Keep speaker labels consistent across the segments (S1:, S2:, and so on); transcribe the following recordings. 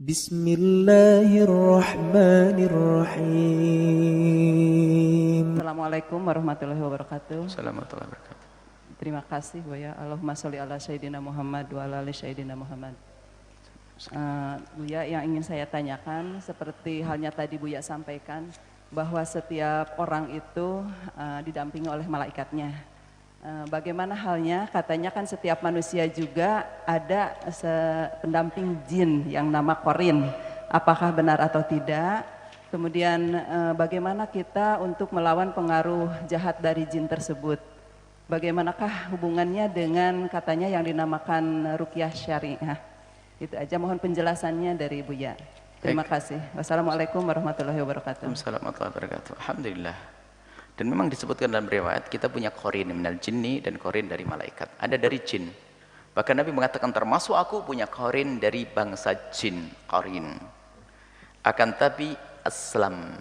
S1: Bismillahirrahmanirrahim.
S2: Assalamualaikum warahmatullahi wabarakatuh.
S3: Assalamualaikum warahmatullahi wabarakatuh.
S2: Terima kasih Buya. Allahumma sholli ala Sayyidina Muhammad wa ala ali Sayyidina Muhammad. Buya, yang ingin saya tanyakan seperti halnya tadi Buya sampaikan bahwa setiap orang itu didampingi oleh malaikatnya. Bagaimana halnya katanya kan setiap manusia juga ada pendamping jin yang nama korin. Apakah benar atau tidak? Kemudian bagaimana kita untuk melawan pengaruh jahat dari jin tersebut? Bagaimanakah hubungannya dengan katanya yang dinamakan ruqyah syariah? Itu aja, mohon penjelasannya dari Buya. Terima kasih. Wassalamualaikum warahmatullahi wabarakatuh.
S3: Waalaikumsalam warahmatullahi wabarakatuh. Alhamdulillah. Dan memang disebutkan dalam riwayat kita punya korin minal jinni dan korin dari malaikat. Ada dari jin. Bahkan Nabi mengatakan termasuk aku punya korin dari bangsa jin, korin. Akan tapi aslam,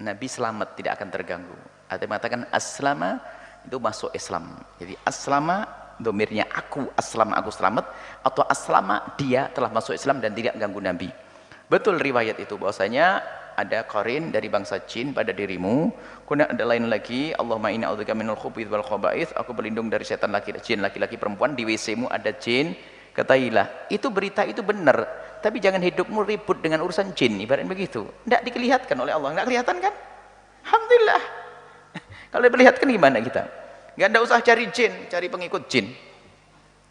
S3: Nabi selamat, tidak akan terganggu. Atau mengatakan aslama itu masuk Islam. Jadi aslama domirnya aku, aslama aku selamat, atau aslama dia telah masuk Islam dan tidak ganggu Nabi. Betul riwayat itu bahwasanya ada korin dari bangsa jin pada dirimu. Kemudian ada lain lagi, Allahumma inna a'udzubika minal khubuthi wal khaba'ith, aku berlindung dari setan jin laki-laki perempuan. Di WC-mu ada jin, ketahuilah itu berita itu benar, tapi jangan hidupmu ribut dengan urusan jin, ibaratnya begitu. Tidak dikelihatkan oleh Allah, tidak kelihatan kan? Alhamdulillah. Kalau diperlihatkan gimana kita? Nggak ada usah cari jin, cari pengikut jin,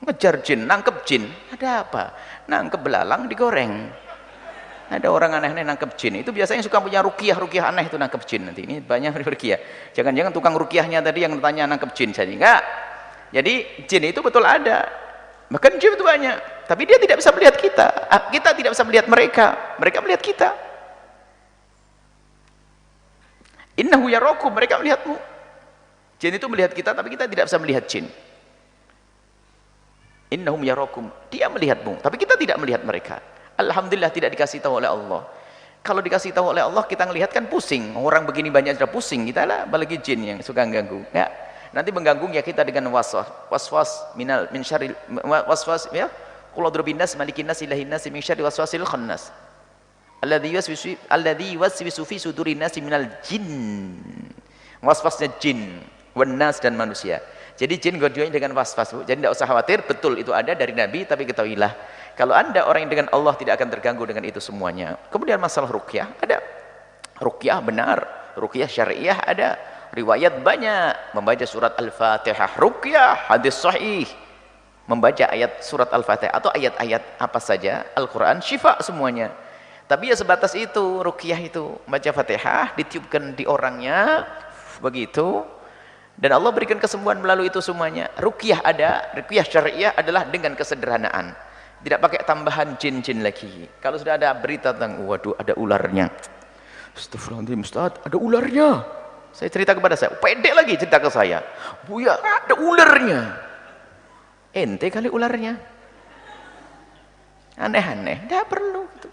S3: ngejar jin, nangkep jin. Ada apa? Nangkep belalang digoreng. Ada orang aneh-aneh nangkep jin, itu biasanya suka punya ruqyah aneh itu nangkep jin. Nanti ini banyak ruqyah, jangan-jangan tukang ruqyahnya tadi yang tanya nangkep jin saja, enggak. Jadi jin itu betul ada, bahkan jin itu banyak, tapi dia tidak bisa melihat kita, kita tidak bisa melihat mereka, mereka melihat kita. Innahu yarakum, mereka melihatmu. Jin itu melihat kita, tapi kita tidak bisa melihat jin. Innahum yarakum, dia melihatmu, tapi kita tidak melihat mereka. Alhamdulillah tidak dikasih tahu oleh Allah. Kalau dikasih tahu oleh Allah kita ngelihat kan pusing. Orang begini banyak sudah pusing, kita lah apalagi jin yang suka ganggu. Ya. Nanti mengganggu ya kita dengan waswas minal min syarril waswas ya. Qul adrubin nas malikin nas ilahin nas min syarri waswasil khannas. Alladzi yuwaswisu fi sudurin nas minal jin. Waswasnya jin, wan nas dan manusia. Jadi jin godionya dengan waswas, Bu. Jadi tidak usah khawatir, betul itu ada dari Nabi, tapi ketahuilah kalau Anda orang yang dengan Allah tidak akan terganggu dengan itu semuanya. Kemudian masalah ruqyah, ada ruqyah benar, ruqyah syariah ada, riwayat banyak, membaca surat Al-Fatihah ruqyah, hadis sahih, membaca ayat surat Al-Fatihah atau ayat-ayat apa saja Al-Quran, syifa semuanya. Tapi ya sebatas itu, ruqyah itu baca Fatihah, ditiupkan di orangnya begitu, dan Allah berikan kesembuhan melalui itu semuanya. Ruqyah ada, ruqyah syariah adalah dengan kesederhanaan, tidak pakai tambahan jin-jin lagi. Kalau sudah ada berita tentang waduh ada ularnya, astagfirullahaladzim Ustaz, ada ularnya, saya cerita kepada saya, pede lagi cerita ke saya, Buya ada ularnya, ente kali ularnya, aneh-aneh, tidak perlu gitu.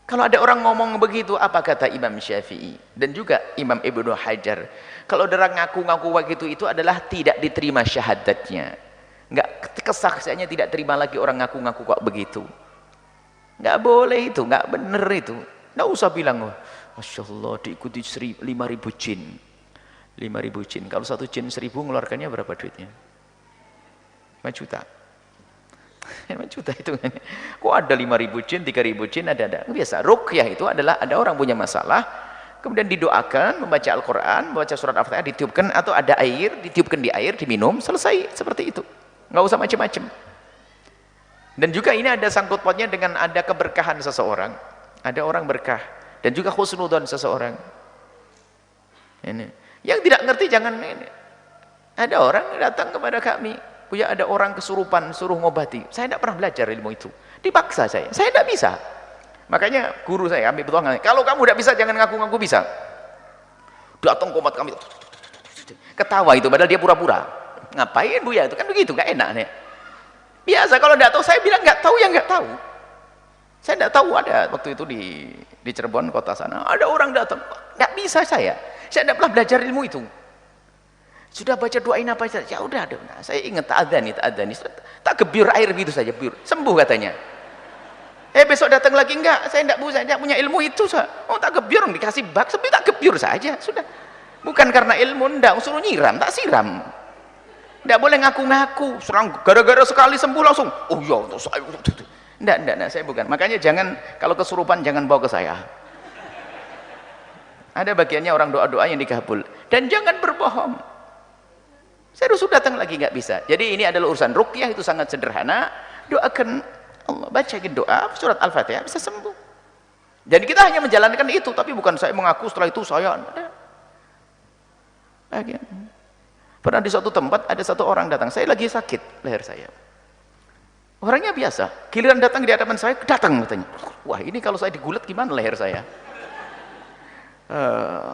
S3: Kalau ada orang ngomong begitu, apa kata Imam Syafi'i dan juga Imam Ibnu Hajar? Kalau orang ngaku-ngaku begitu itu adalah tidak diterima syahadatnya. Enggak, kesaksiannya tidak terima lagi orang ngaku-ngaku kok begitu. Enggak boleh itu, enggak benar itu. Enggak usah bilang, Masya Allah diikuti 5.000 jin. 5.000 jin. Kalau satu jin 1.000 ngeluarkannya berapa duitnya? 5 juta. 5 juta itu. Kok ada 5.000 jin, 3.000 jin, ada. Biasa, ruqyah itu adalah ada orang punya masalah, kemudian didoakan, membaca Al-Quran, membaca surat Al-Fatihah, ditiupkan, atau ada air, ditiupkan di air, diminum, selesai, seperti itu. Nggak usah macam-macam. Dan juga ini ada sangkut pautnya dengan ada keberkahan seseorang, ada orang berkah, dan juga husnudzon seseorang. Ini yang tidak ngerti jangan ini. Ada orang datang kepada kami, Buya ada orang kesurupan, suruh ngobati. Saya tidak pernah belajar ilmu itu, dipaksa saya tidak bisa. Makanya guru saya ambil petualangan, kalau kamu tidak bisa jangan ngaku-ngaku bisa. Datang komat kami, ketawa itu padahal dia pura-pura. Ngapain Buya itu kan begitu, gak enak nih. Biasa kalau tidak tahu saya bilang nggak tahu, ya nggak tahu. Saya tidak tahu. Ada waktu itu di Cirebon kota sana ada orang datang, nggak bisa saya tidak pernah belajar ilmu itu. Sudah baca doain apa saja, ya udah. Nah, saya ingat tak adani, tak gebyur air begitu saja, sembuh katanya. Besok datang lagi, enggak, saya tidak punya ilmu itu. Oh, tak gebyur, dikasih bak, tapi tak gebyur saja, sudah. Bukan karena ilmu, enggak, suruh nyiram, tak siram. Enggak boleh ngaku-ngaku, serang gara-gara sekali sembuh langsung, oh ya, saya. Enggak, saya bukan. Makanya jangan, kalau kesurupan jangan bawa ke saya. Ada bagiannya orang doa-doa yang dikabul. Dan jangan berbohong. Saya sudah datang lagi, enggak bisa. Jadi ini adalah urusan ruqyah, itu sangat sederhana. Doakan Allah, bacain doa surat Al-Fatihah bisa sembuh. Jadi kita hanya menjalankan itu, tapi bukan saya mengaku setelah itu saya. Pernah di suatu tempat ada satu orang datang, saya lagi sakit leher saya. Orangnya biasa, giliran datang di hadapan saya, datang katanya. Wah, ini kalau saya digulet gimana leher saya?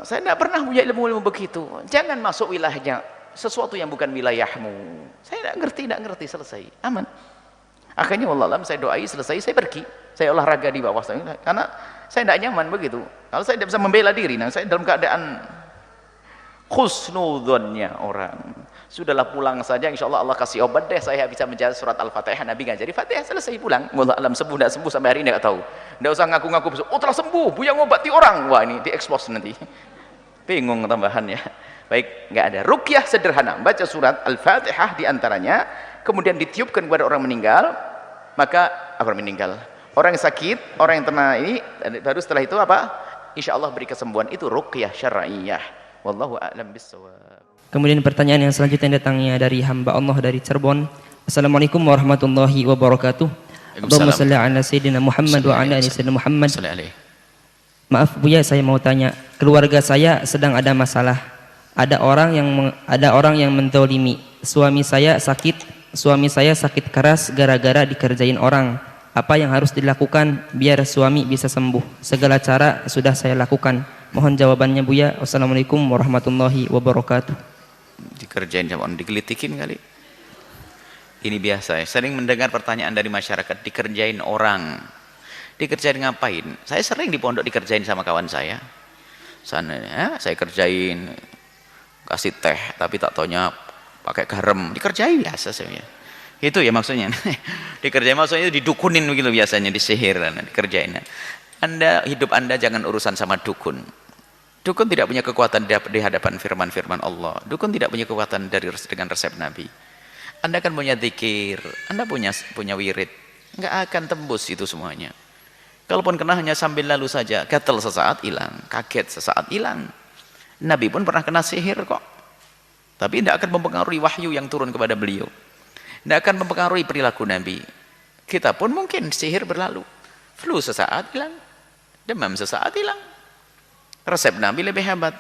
S3: Saya tidak pernah punya ilmu-ilmu begitu. Jangan masuk wilayahnya sesuatu yang bukan wilayahmu. Saya tidak ngerti, selesai, aman. Akhirnya wallahualam saya doai, selesai saya pergi, saya olahraga di bawah saya, karena saya tidak nyaman begitu. Kalau saya tidak bisa membela diri, nah saya dalam keadaan khusnudhonnya orang, sudahlah pulang saja, insya Allah Allah kasih obat deh, saya bisa menjaga surat Al-Fatihah, Nabi ngajari Fatihah, selesai pulang. Wallahualam sembuh tidak sembuh sampai hari ini tidak tahu. Tidak usah ngaku-ngaku, oh telah sembuh, Buya ngobati orang, wah ini diekspos nanti, bingung tambahannya. Baik, nggak ada. Ruqyah sederhana, baca surat Al-Fatihah diantaranya, kemudian ditiupkan kepada orang meninggal, maka orang meninggal, orang yang sakit, orang yang terkena ini, baru setelah itu apa? Insya Allah beri kesembuhan. Itu ruqyah syar'iyyah. Wallahu a'lam bissawab.
S1: Kemudian pertanyaan yang selanjutnya datangnya dari hamba Allah dari Cirebon. Assalamualaikum warahmatullahi wabarakatuh. Allahumma shalli ala sayyidina Muhammad wa ala ali sayyidina Muhammad. Maaf Buya, saya mau tanya, keluarga saya sedang ada masalah. Ada orang yang menzalimi. Suami saya sakit keras gara-gara dikerjain orang. Apa yang harus dilakukan biar suami bisa sembuh? Segala cara sudah saya lakukan. Mohon jawabannya Buya. Wassalamualaikum warahmatullahi wabarakatuh.
S3: Dikerjain sama orang, digelitikin kali. Ini biasa ya. Sering mendengar pertanyaan dari masyarakat, dikerjain orang. Dikerjain ngapain? Saya sering di pondok dikerjain sama kawan saya. Sana ya, saya kerjain, kasih teh, tapi tak taunya pakai garam, dikerjain biasa saya. Itu ya maksudnya. Dikerjain maksudnya itu didukunin begitu biasanya, disihir dan dikerjain. Hidup Anda jangan urusan sama dukun. Dukun tidak punya kekuatan di hadapan firman-firman Allah. Dukun tidak punya kekuatan dengan resep Nabi. Anda kan punya zikir, Anda punya wirid, nggak akan tembus itu semuanya. Kalaupun kena hanya sambil lalu saja, gatal sesaat hilang, kaget sesaat hilang. Nabi pun pernah kena sihir kok. Tapi tidak akan mempengaruhi wahyu yang turun kepada beliau. Tidak akan mempengaruhi perilaku Nabi. Kita pun mungkin sihir berlalu. Flu sesaat hilang. Demam sesaat hilang. Resep Nabi lebih hebat.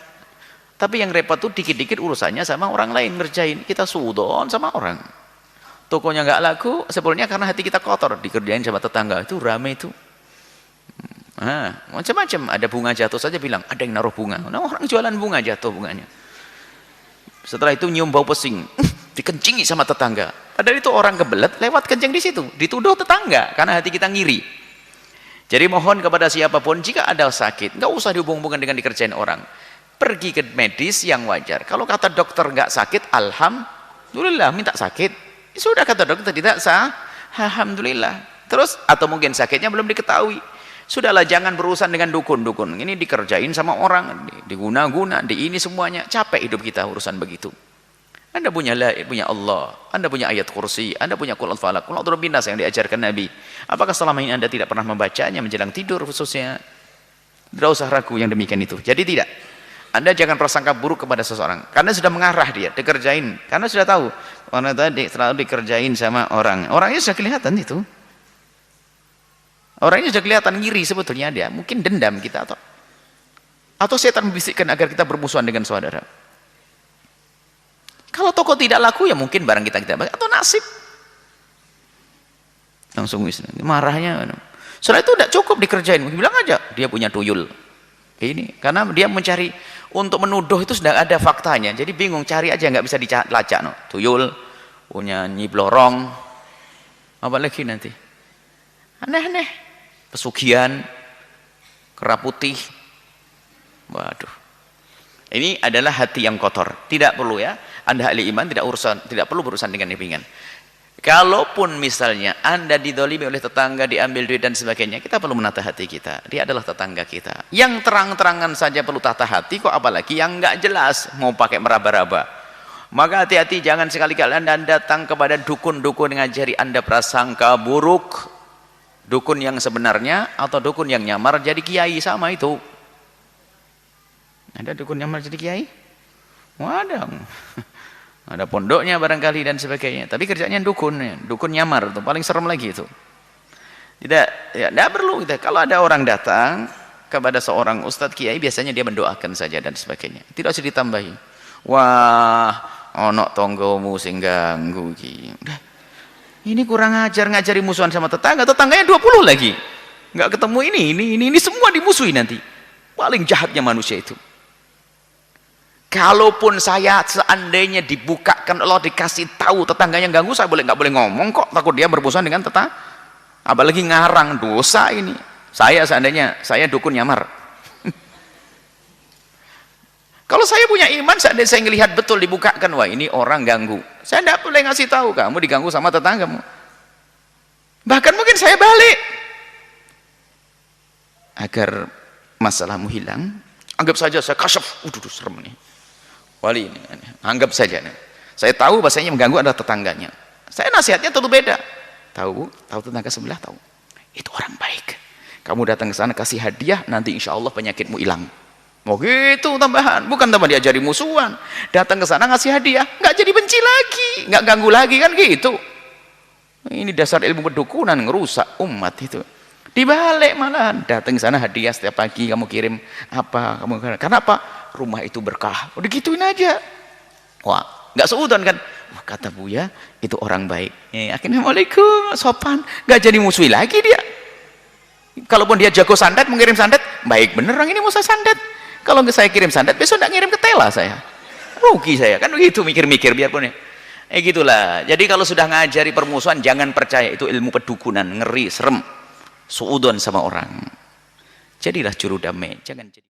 S3: Tapi yang repot tuh dikit-dikit urusannya sama orang lain ngerjain. Kita sudon sama orang. Tokonya nggak laku, sebetulnya karena hati kita kotor. Dikerjain sama tetangga, itu rame itu. Macam-macam. Ada bunga jatuh saja bilang, ada yang naruh bunga. Nah, orang jualan bunga jatuh bunganya. Setelah itu nyium bau pesing, dikencingi sama tetangga. Padahal itu orang kebelet lewat kencing di situ, dituduh tetangga karena hati kita ngiri. Jadi mohon kepada siapapun, jika ada sakit, nggak usah dihubung-hubungkan dengan dikerjain orang. Pergi ke medis yang wajar. Kalau kata dokter nggak sakit, alhamdulillah, minta sakit. Sudah kata dokter tidak sah, alhamdulillah. Terus atau mungkin sakitnya belum diketahui. Sudahlah, jangan berurusan dengan dukun-dukun. Ini dikerjain sama orang, diguna-guna, di ini semuanya. Capek hidup kita urusan begitu. Anda punya Allah, Anda punya ayat kursi, Anda punya qul al-falaq, qul a'udzu birabbin nas yang diajarkan Nabi. Apakah selama ini Anda tidak pernah membacanya menjelang tidur khususnya? Tidak usah ragu yang demikian itu. Jadi tidak. Anda jangan prasangka buruk kepada seseorang. Karena sudah mengarah dia, dikerjain. Karena sudah tahu, orang tadi selalu dikerjain sama orang. Orangnya sudah kelihatan itu. Orangnya sudah kelihatan ngiri sebetulnya dia. Mungkin dendam kita atau setan membisikkan agar kita bermusuhan dengan saudara. Kalau toko tidak laku ya mungkin barang kita atau nasib. Langsung marahnya. Setelah itu tidak cukup dikerjain, bilang aja dia punya tuyul. Ini karena dia mencari untuk menuduh itu sudah ada faktanya. Jadi bingung, cari aja nggak bisa dilacak. No. Tuyul punya Nyi Blorong. Apalagi nanti aneh-aneh, pesugihan, kera putih. Waduh. Ini adalah hati yang kotor. Tidak perlu ya. Anda ahli iman tidak perlu berurusan dengan demikian. Kalaupun misalnya Anda didolimi oleh tetangga, diambil duit dan sebagainya, kita perlu menata hati kita. Dia adalah tetangga kita. Yang terang-terangan saja perlu tata hati, kok apalagi yang nggak jelas, mau pakai meraba-raba. Maka hati-hati, jangan sekali-kali Anda datang kepada dukun-dukun ngajari Anda prasangka buruk. Dukun yang sebenarnya atau dukun yang nyamar jadi kiai, sama itu. Ada dukun nyamar jadi kiai? Waduh. Ada pondoknya barangkali dan sebagainya, tapi kerjanya dukun nyamar itu paling serem lagi itu. Tidak perlu kita. Kalau ada orang datang kepada seorang ustadz kiai, biasanya dia mendoakan saja dan sebagainya, tidak usah ditambahi. Wah, ono tonggomu sing ganggu iki. Udah, ini kurang ajar, ngajari musuhan sama tetangganya 20 lagi, nggak ketemu ini semua dimusuhi nanti. Paling jahatnya manusia itu. Kalaupun saya seandainya dibukakan, Allah dikasih tahu tetangganya ganggu, saya nggak boleh ngomong kok, takut dia bermusuhan dengan tetangga. Apalagi ngarang, dosa ini. Seandainya saya dukun nyamar. Kalau saya punya iman, seandainya saya ngelihat betul dibukakan, wah ini orang ganggu, saya nggak boleh ngasih tahu kamu diganggu sama tetanggamu. Bahkan mungkin saya balik agar masalahmu hilang. Anggap saja saya kasyaf, serem nih. Wali ini, anggap saja nih. Saya tahu bahasanya yang mengganggu adalah tetangganya. Saya nasihatnya tentu beda. Tahu tetangga sebelah tahu. Itu orang baik. Kamu datang ke sana kasih hadiah, nanti insya Allah penyakitmu hilang. Mau gitu tambahan, bukan tambah diajari musuhan. Datang ke sana ngasih hadiah, nggak jadi benci lagi, nggak ganggu lagi kan gitu. Ini dasar ilmu pedukunan ngerusak umat itu. Dibalik malahan, datang ke sana hadiah setiap pagi kamu kirim apa, karena apa? Rumah itu berkah. Udah gituin aja. Wah, nggak seudon kan? Wah, kata Buya itu orang baik. Akhirnya Waalaikumsalam, sopan, nggak jadi musuhi lagi dia. Kalaupun dia jago santet, mengirim santet, baik bener orang ini mau saya santet. Kalau saya kirim santet, besok nggak ngirim ke tela saya. Rugi saya, kan begitu mikir-mikir biarpun ya. Gitulah. Jadi kalau sudah ngajari permusuhan, jangan percaya itu ilmu pedukunan, ngeri, serem. Suudon sama orang. Jadilah juru damai, jangan jadi